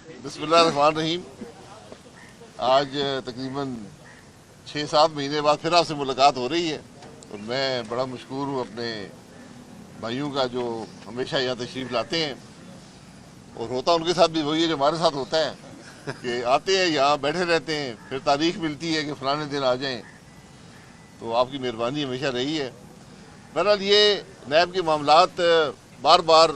بسم اللہ الرحمن الرحیم. آج تقریباً 6-7 مہینے بعد پھر آپ سے ملاقات ہو رہی ہے اور میں بڑا مشکور ہوں اپنے بھائیوں کا جو ہمیشہ یہاں تشریف لاتے ہیں. اور ہوتا ان کے ساتھ بھی وہی ہے جو ہمارے ساتھ ہوتا ہے کہ آتے ہیں یہاں بیٹھے رہتے ہیں, پھر تاریخ ملتی ہے کہ فلانے دن آ جائیں. تو آپ کی مہربانی ہمیشہ رہی ہے. بہرحال یہ نیب کے معاملات بار بار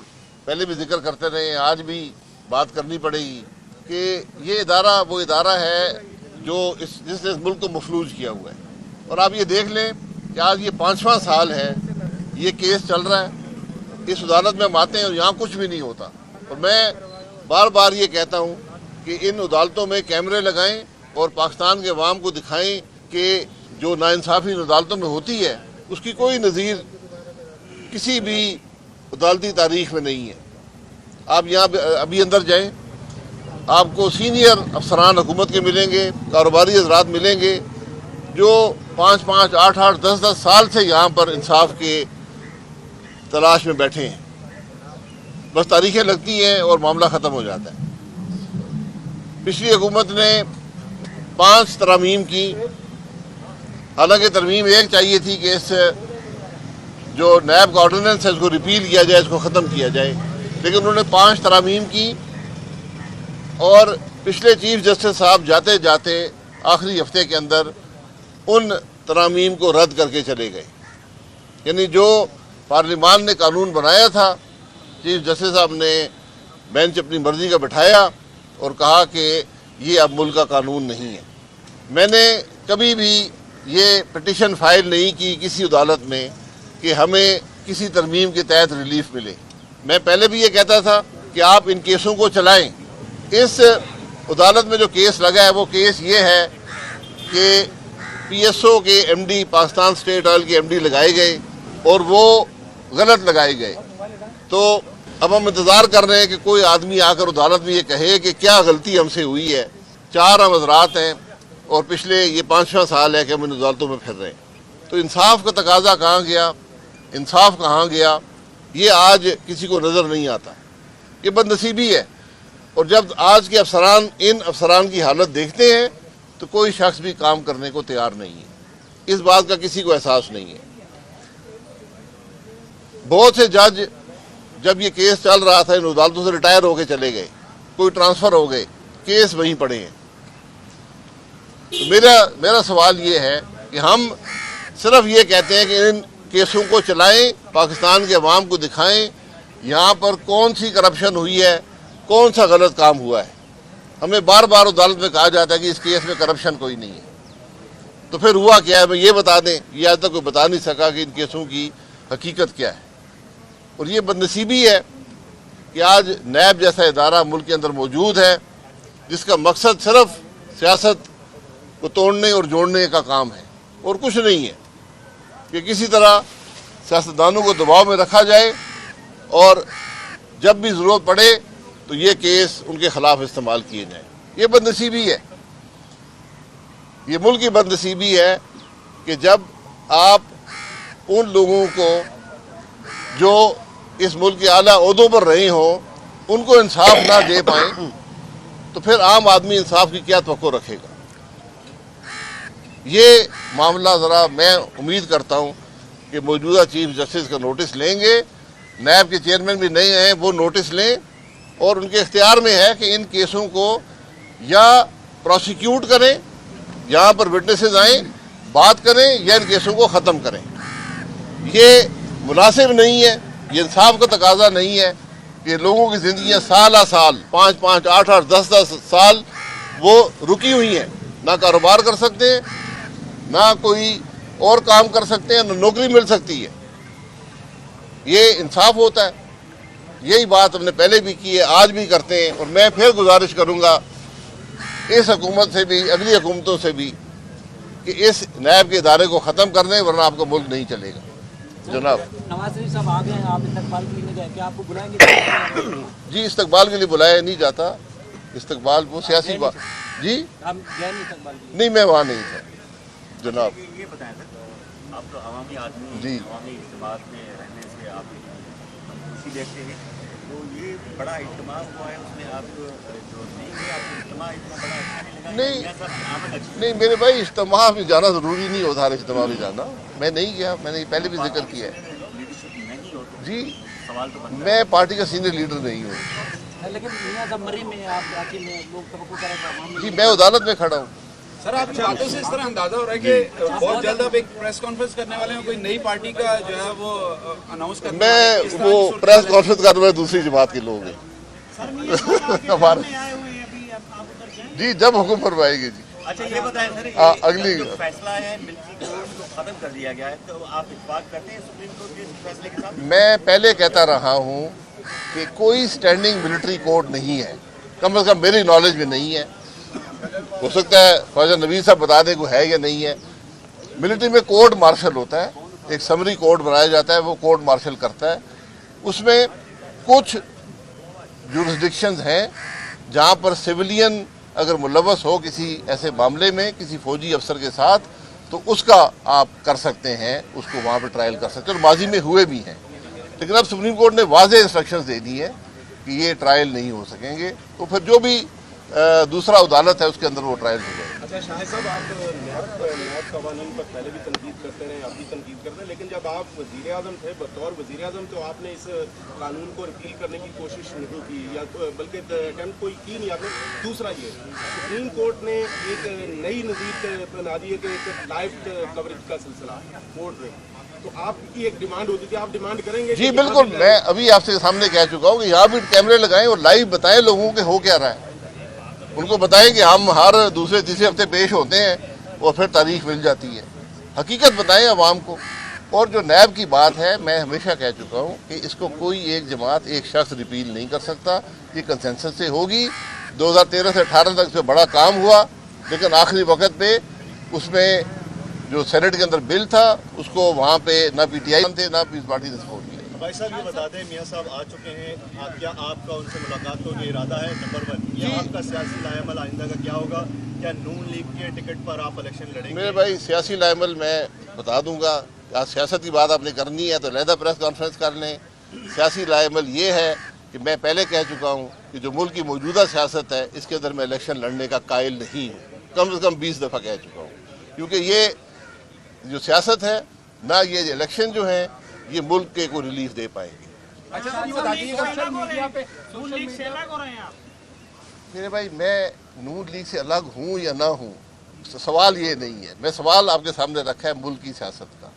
پہلے بھی ذکر کرتے رہے ہیں, آج بھی بات کرنی پڑے گی کہ یہ ادارہ وہ ادارہ ہے جو جس نے اس ملک کو مفلوج کیا ہوا ہے. اور آپ یہ دیکھ لیں کہ آج یہ 5واں سال ہے یہ کیس چل رہا ہے. اس عدالت میں ہم آتے ہیں اور یہاں کچھ بھی نہیں ہوتا. اور میں بار بار یہ کہتا ہوں کہ ان عدالتوں میں کیمرے لگائیں اور پاکستان کے عوام کو دکھائیں کہ جو ناانصافی ان عدالتوں میں ہوتی ہے اس کی کوئی نظیر کسی بھی عدالتی تاریخ میں نہیں ہے. آپ یہاں ابھی اندر جائیں, آپ کو سینئر افسران حکومت کے ملیں گے, کاروباری حضرات ملیں گے جو 5-5, 8-8, 10-10 سال سے یہاں پر انصاف کے تلاش میں بیٹھے ہیں. بس تاریخیں لگتی ہیں اور معاملہ ختم ہو جاتا ہے. پچھلی حکومت نے 5 ترامیم کی. حالانکہ ترمیم ایک چاہیے تھی کہ اس جو نیب کا آرڈیننس ہے اس کو ریپیل کیا جائے, اس کو ختم کیا جائے, لیکن انہوں نے 5 ترامیم کی. اور پچھلے چیف جسٹس صاحب جاتے جاتے آخری ہفتے کے اندر ان ترامیم کو رد کر کے چلے گئے. یعنی جو پارلیمان نے قانون بنایا تھا, چیف جسٹس صاحب نے بینچ اپنی مرضی کا بٹھایا اور کہا کہ یہ اب ملک کا قانون نہیں ہے. میں نے کبھی بھی یہ پٹیشن فائل نہیں کی کسی عدالت میں کہ ہمیں کسی ترمیم کے تحت ریلیف ملے. میں پہلے بھی یہ کہتا تھا کہ آپ ان کیسوں کو چلائیں. اس عدالت میں جو کیس لگا ہے وہ کیس یہ ہے کہ پی ایس او کے M D, Pakistan State Oil کے ایم ڈی لگائے گئے اور وہ غلط لگائے گئے. تو اب ہم انتظار کر رہے ہیں کہ کوئی آدمی آ کر عدالت میں یہ کہے کہ کیا غلطی ہم سے ہوئی ہے. 4 ہم حضرات ہیں اور پچھلے یہ 5واں سال ہے کہ ہم ان عدالتوں میں پھر رہے ہیں. تو انصاف کا تقاضا کہاں گیا, انصاف کہاں گیا, یہ آج کسی کو نظر نہیں آتا. یہ بد نصیبی ہے. اور جب آج کے افسران ان افسران کی حالت دیکھتے ہیں تو کوئی شخص بھی کام کرنے کو تیار نہیں ہے. اس بات کا کسی کو احساس نہیں ہے. بہت سے جج جب یہ کیس چل رہا تھا ان عدالتوں سے ریٹائر ہو کے چلے گئے, کوئی ٹرانسفر ہو گئے, کیس وہیں پڑے ہیں. تو میرا سوال یہ ہے کہ ہم صرف یہ کہتے ہیں کہ ان کیسوں کو چلائیں, پاکستان کے عوام کو دکھائیں یہاں پر کون سی کرپشن ہوئی ہے, کون سا غلط کام ہوا ہے. ہمیں بار بار عدالت میں کہا جاتا ہے کہ اس کیس میں کرپشن کوئی نہیں ہے. تو پھر ہوا کیا ہے, ہمیں یہ بتا دیں. یہ آج تک کوئی بتا نہیں سکا کہ ان کیسوں کی حقیقت کیا ہے. اور یہ بد نصیبی ہے کہ آج نیب جیسا ادارہ ملک کے اندر موجود ہے جس کا مقصد صرف سیاست کو توڑنے اور جوڑنے کا کام ہے اور کچھ نہیں ہے. کہ کسی طرح سیاستدانوں کو دباؤ میں رکھا جائے اور جب بھی ضرورت پڑے تو یہ کیس ان کے خلاف استعمال کیے جائیں. یہ بد نصیبی ہے, یہ ملک کی بد نصیبی ہے کہ جب آپ ان لوگوں کو جو اس ملک کے اعلیٰ عہدوں پر رہے ہوں ان کو انصاف نہ دے پائیں تو پھر عام آدمی انصاف کی کیا توقع رکھے گا. یہ معاملہ ذرا میں امید کرتا ہوں کہ موجودہ چیف جسٹس کا نوٹس لیں گے. نیب کے چیئرمین بھی نئے ہیں, وہ نوٹس لیں اور ان کے اختیار میں ہے کہ ان کیسوں کو یا پروسیکیوٹ کریں, یہاں پر وٹنسز آئیں بات کریں, یا ان کیسوں کو ختم کریں. یہ مناسب نہیں ہے, یہ انصاف کا تقاضا نہیں ہے کہ لوگوں کی زندگیاں سالہ سال 5-5, 8-8, 10-10 سال وہ رکی ہوئی ہیں, نہ کاروبار کر سکتے ہیں, نہ کوئی اور کام کر سکتے ہیں, نہ نوکری مل سکتی ہے. یہ انصاف ہوتا ہے. یہی بات ہم نے پہلے بھی کی ہے, آج بھی کرتے ہیں. اور میں پھر گزارش کروں گا اس حکومت سے بھی, اگلی حکومتوں سے بھی, کہ اس نیب کے ادارے کو ختم کر دیں ورنہ آپ کا ملک نہیں چلے گا. جناب نواز شریف صاحب آ گئے ہیں, آپ استقبال کے لیے گئے, کیا آپ کو بلائیں گے؟ جی استقبال کے لیے بلایا نہیں جاتا. استقبال وہ سیاسی بات. جی آپ گئے نہیں استقبال کے لیے؟ نہیں, میں وہاں نہیں تھا جناب. یہ بتائیں سر, آپ تو عوامی آدمی, جی عوامی اجتماعات میں رہنے سے آپ خوشی دیکھتے ہیں, تو یہ بڑا اجتماع ہوا ہے, اس میں آپ جو نئی इज्तिमा इतना बड़ा अच्छा नहीं लगा? नहीं। मियां साहब की आमद अच्छी नहीं मेरे भाई, इज्तिमा में जाना ज़रूरी नहीं होता, हर इज्तिमा में जाना। मैं नहीं गया, मैंने पहले भी जिक्र किया है। लीडरशिप नहीं हो तो जी, सवाल तो बनता मैं पार्टी का सीनियर लीडर नहीं हूँ लेकिन मियां साहब मरी में आप आके में लोग तवक्को कर रहे थे जी, मैं अदालत में खड़ा हूँ। सर आपकी बातों से इस तरह अंदाजा हो रहा है कि बहुत जल्द आप एक प्रेस कॉन्फ्रेंस करने वाले हैं, कोई नई पार्टी का जो है वो अनाउंस करने वाले हैं। इस मैं तरह वो की सूरत प्रेस हाल है। कॉन्फ्रेंस कर रहा हूँ दूसरी जमात के लोग हैं हमारे। जी, जब हुक्म फरमाएंगे जी। अच्छा ये बताएं सर, अगली जो फैसला है मिलिट्री कोर्ट को खत्म कर दिया गया है, तो आप इत्तेफाक करते हैं सुप्रीम कोर्ट के इस फैसले के साथ? मैं पहले कहता रहा हूँ कि कोई स्टैंडिंग मिलिट्री कोर्ट नहीं है, कम से कम मेरी नॉलेज में नहीं है। हो सकता है ख्वाजा नवीद साहब बता दें को है या नहीं है। मिलिट्री में कोर्ट मार्शल होता है, एक समरी कोर्ट बनाया जाता है, वो कोर्ट मार्शल करता है। उसमें कुछ जुरिस्डिक्शंस हैं जहाँ पर सिविलियन अगर मुलव्वस हो किसी ऐसे मामले में किसी फौजी अफसर के साथ, तो उसका आप कर सकते हैं, उसको वहाँ पर ट्रायल कर सकते हैं, और माजी में हुए भी हैं। लेकिन अब सुप्रीम कोर्ट ने वाज़ेह इंस्ट्रक्शंस दे दी है कि ये ट्रायल नहीं हो सकेंगे, तो फिर जो भी दूसरा अदालत है उसके अंदर वो ट्रायल हो जाएगा। अच्छा शाहिद साहब, आप नैब कवानीन पर पहले भी तनकीद करते रहे, अब भी तनकीद करते हैं, लेकिन जब आप वज़ीर आज़म थे, बतौर वज़ीर आज़म, तो आपने इस कानून को रिपील करने की कोशिश नहीं की, या बल्कि अटैम्प्ट कोई की नहीं आपने। दूसरा ये सुप्रीम कोर्ट ने एक नई नज़ीर बना दी है कि एक लाइव कवरेज का सिलसिला कोर्ट में, तो आपकी एक डिमांड होती थी, आप डिमांड करेंगे? जी बिल्कुल, मैं अभी आपसे सामने कह चुका हूँ कि यहाँ भी कैमरे लगाएं और लाइव बताएं लोगों के हो क्या रहा है। उनको बताएं कि हम हर दूसरे तीसरे हफ्ते पेश होते हैं और फिर तारीख मिल जाती है। हकीकत बताएं अवाम को। और जो नैब की बात है, मैं हमेशा कह चुका हूँ कि इसको कोई एक जमात एक शख्स रिपील नहीं कर सकता, ये कंसेंसस से होगी। 2013 से 18 तक से बड़ा काम हुआ, लेकिन आखिरी वक्त पे उसमें जो सेनेट के अंदर बिल था उसको वहाँ पे ना PTI थे ना पीस पार्टी ने सपोर्ट किया। भाई साहब ये बता दें, मियां साहब आ चुके हैं, क्या आपका उनसे मुलाकात का ये इरादा है? नंबर 1, या आपका सियासी लाएमल आइंदा का क्या होगा? क्या नून लीग के टिकट पर आप इलेक्शन लड़ेंगे? मेरे भाई सियासी लाएमल मैं बता दूंगा। आज सियासत की बात आपने करनी है तो लहदा प्रेस कॉन्फ्रेंस कर लें। सियासी लाएमल ये है कि मैं पहले कह चुका हूँ कि जो मुल्क की मौजूदा सियासत है इसके अंदर मैं इलेक्शन लड़ने का कायल नहीं हूँ, कम से कम 20 दफ़ा कह चुका हूँ। क्योंकि ये जो सियासत है ना, ये इलेक्शन जो है ये मुल्क के को रिलीफ दे पाएंगे। अच्छा सर ये बताइएगा, सोशल मीडिया पे मेरे भाई, मैं नून लीग से अलग हूँ या ना हूँ, सवाल ये नहीं है। मैं सवाल आपके सामने रखा है मुल्क की सियासत का।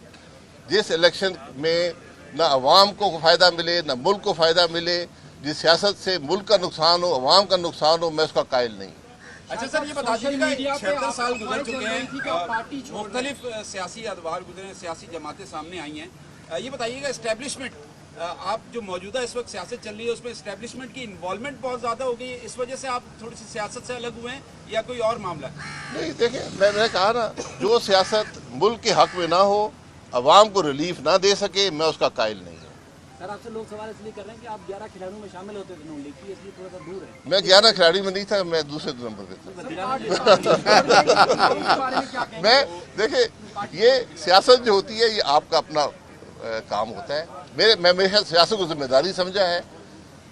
जिस इलेक्शन में ना अवाम को फ़ायदा मिले ना मुल्क को फ़ायदा मिले, जिस सियासत से मुल्क का नुकसान हो, अवाम का नुकसान हो, मैं उसका कायल नहीं। अच्छा सर ये बता दीजिएगा, 76 साल गुजर चुके हैं, मुख्तलिफ सियासी अदवार गुजरे, सियासी जमातें सामने आई हैं। ये बताइएगा, इस्टेब्लिशमेंट, आप जो मौजूदा इस वक्त सियासत चल रही है उसमें इस्टेब्लिशमेंट की इन्वॉल्वमेंट बहुत ज़्यादा हो गई है, इस वजह से आप थोड़ी सी सियासत से अलग हुए हैं या कोई और मामला है? नहीं, देखिए मैंने कहा ना, जो सियासत मुल्क के हक में ना हो, अवाम को रिलीफ ना दे सके, मैं उसका कायल नहीं हूँ। सर आपसे लोग सवाल इसलिए कर रहे हैं कि आप 11 खिलाड़ियों में शामिल होते थे नून लीग की, इसलिए थोड़ा सा दूर है। मैं 11 खिलाड़ी में नहीं था, मैं दूसरे नंबर पे था। मैं देखिए, ये सियासत जो होती है ये आपका अपना काम होता है। मैं हमेशा सियासत को जिम्मेदारी समझा है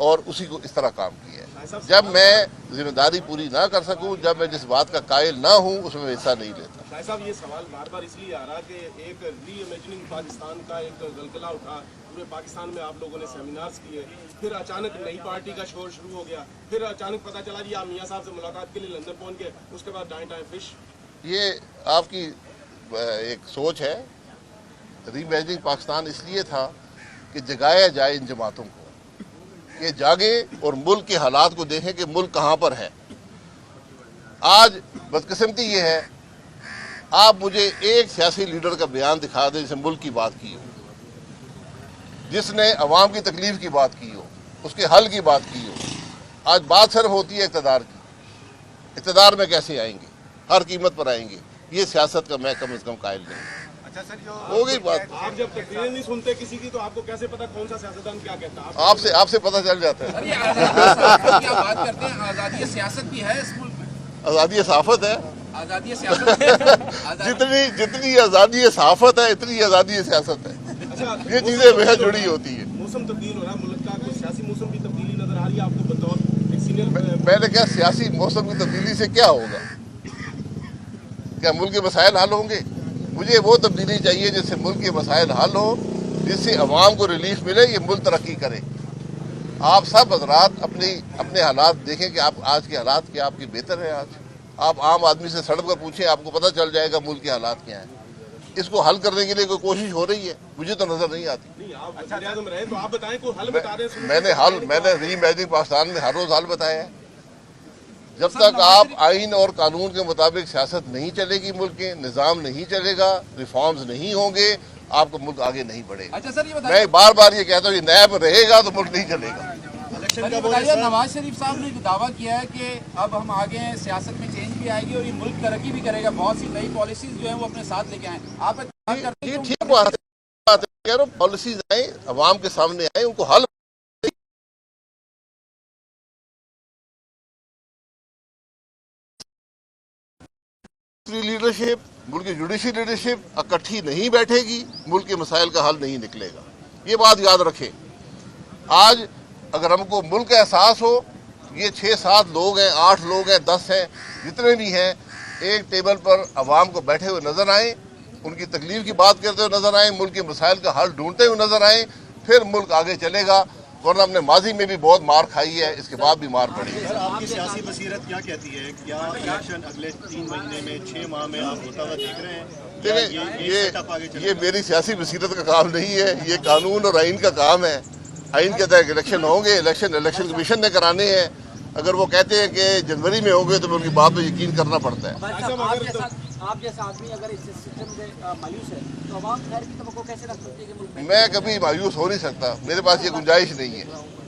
और उसी को इस तरह काम किया है। जब मैं जिम्मेदारी पूरी ना कर सकूं, जब मैं जिस बात का कायल ना हूं, उसमें मैं हिस्सा नहीं लेता। भाई साहब ये सवाल बार बार इसलिए आ रहा कि एक री इमेजिनिंग पाकिस्तान का एक गलगला उठा, पूरे पाकिस्तान में आप लोगों ने सेमिनार्स किए, फिर अचानक नई पार्टी का शोर शुरू हो गया, फिर अचानक पता चला जी आप मियां साहब से मुलाकात के लिए लंदन पहुंच गए, उसके बाद डाएं फिश। ये आपकी एक सोच है। री इमेजिनिंग पाकिस्तान इसलिए था कि जगाया जाए इन जमातों को, कि जागे और मुल्क के हालात को देखें कि मुल्क कहाँ पर है। आज बदकिस्मती ये है, आप मुझे एक सियासी लीडर का बयान दिखा दें जिसने मुल्क की बात की हो, जिसने अवाम की तकलीफ की बात की हो, उसके हल की बात की हो। आज बात सिर्फ होती है इक़्तिदार की, इक़्तिदार में कैसे आएंगे, हर कीमत पर आएंगे। ये सियासत का मैं कम से कम कायल नहीं। अच्छा सर, जो हो गई बात। आप जब तकरीरें नहीं सुनते किसी की, तो आपको कैसे पता कौन सा सियासतदान क्या कहता है? आपसे पता चल जाता है। सर ये आज़ादी की बात करते हैं, आज़ादी सियासत भी है इस मुल्क में? आज़ादी सहाफ़त है। आज़ादी सियासत जितनी आज़ादी सहाफ़त है इतनी आज़ादी सियासत है। अच्छा, ये चीज़ें बेहद जुड़ी होती है। मौसम तब्दील हो रहा है मुल्क का, कुछ सियासी मौसम की तब्दीली नजर आ रही है आपको बतौर एक सीनियर मैंने कहा सियासी मौसम की तब्दीली से क्या होगा, क्या मुल्क के मसाइल हल होंगे? मुझे वो तब्दीली चाहिए जिससे मुल्क के मसाइल हल हो, जिससे अवाम को रिलीफ मिले, ये मुल्क तरक्की करे। आप सब हजरात अपने हालात देखें कि आप आज के हालात क्या आपके बेहतर है। आज आप आम आदमी से सड़क पर पूछें, आपको पता चल जाएगा मुल्क के हालात क्या हैं। इसको हल करने के लिए कोई कोशिश हो रही है? मुझे तो नजर नहीं आती। नहीं, आप वज़ीर-ए-आज़म रहे तो आप बताएं, कोई हल बता रहे हैं। मैंने री-इमेजिनिंग पाकिस्तान में हर रोज हल बताया है। जब तक आप आइन और कानून के मुताबिक सियासत नहीं चलेगी, मुल्क के निज़ाम नहीं चलेगा, रिफॉर्म्स नहीं होंगे, आपका मुल्क आगे नहीं बढ़ेगा। अच्छा सर, ये बताइए, मैं बार बार ये कहता हूँ, ये नैब रहेगा तो मुल्क नहीं चलेगा। बताइए, नवाज शरीफ साहब ने दावा किया है कि अब हम आगे हैं, सियासत में चेंज भी आएगी और ये मुल्क तरक्की भी करेगा, बहुत सी नई पॉलिसीज जो है वो अपने साथ लेके आए। आप ये ठीक बात है, कह रहा हूं, पॉलिसीज आए, अवाम के सामने आए, उनको हल लीडरशिप, मुल्क की जुडिशरी लीडरशिप इकट्ठी नहीं बैठेगी, मुल्क के मसाइल का हल नहीं निकलेगा। ये बात याद रखें। आज अगर हमको मुल्क का एहसास हो, ये 6-7 लोग हैं, 8 लोग हैं, 10 हैं, जितने भी हैं, एक टेबल पर अवाम को बैठे हुए नजर आए, उनकी तकलीफ की बात करते हुए नजर आए, मुल्क के मसाइल का हल ढूंढते हुए नजर आए, फिर मुल्क आगे चलेगा। वरना हमने माजी में भी बहुत मार खाई है, इसके बाद भी मार पड़ी है। आपकी सियासी बसीरत क्या कहती है? क्या इलेक्शन अगले 3 महीने में, 6 माह में आप होता हुआ देख रहे हैं? ये मेरी सियासी बसीरत का काम नहीं है, ये कानून और आइन का काम है। आइन के तहत इलेक्शन होंगे, इलेक्शन कमीशन ने कराने हैं। अगर वो कहते हैं कि जनवरी में होंगे तो उनकी बात पर यकीन करना पड़ता है। आप जैसा आदमी अगर इस सिस्टम से मायूस है तो अवाम खैर की तवक्को कैसे रख सकती है कि मुल्क में? मैं कभी मायूस हो नहीं सकता, मेरे पास ये गुंजाइश नहीं है।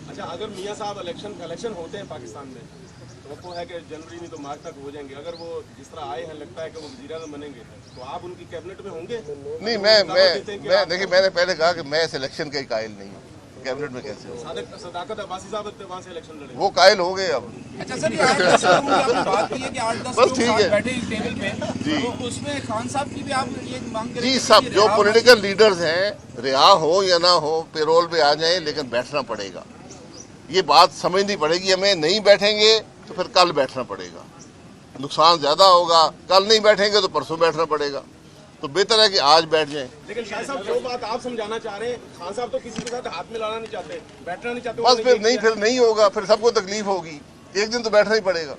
अच्छा, अगर मियां साहब इलेक्शन होते हैं पाकिस्तान में, तो वो है कि जनवरी में तो मार्च तक हो जाएंगे, अगर वो जिस तरह आए हैं लगता है कि वो वज़ीर-ए-आज़म बनेंगे, तो आप उनकी कैबिनेट में होंगे? नहीं, मैं देखिए, मैंने पहले कहा कि मैं इलेक्शन का ही कायल नहीं हूँ, कैबिनेट में कैसे हो? सदाकत अब्बासी साहब वहाँ से इलेक्शन लड़े, वो कायल हो गए अब। अच्छा सर, ये 8-10 लोगों की आपने बात की है कि 8-10 बस लोग ठीक साथ है। बैठे इस टेबल पे, तो उसमें खान साहब की भी आप ये मांग करें जी, कि सब ये जो रिहा पॉलिटिकल लीडर्स हैं, रिहा हो या ना हो, पेरोल पे आ जाएं, लेकिन बैठना पड़ेगा। ये बात समझनी पड़ेगी हमें। नहीं बैठेंगे तो फिर कल बैठना पड़ेगा, नुकसान ज्यादा होगा। कल नहीं बैठेंगे तो परसों बैठना पड़ेगा, तो बेहतर है कि आज बैठ जाएं। लेकिन शाह साहब जो बात आप समझाना चाह रहे हैं, खान साहब तो किसी के साथ हाथ मिलाना नहीं चाहते, बैठना नहीं चाहते। बस फिर नहीं होगा, फिर सबको तकलीफ होगी। एक दिन तो बैठना ही पड़ेगा।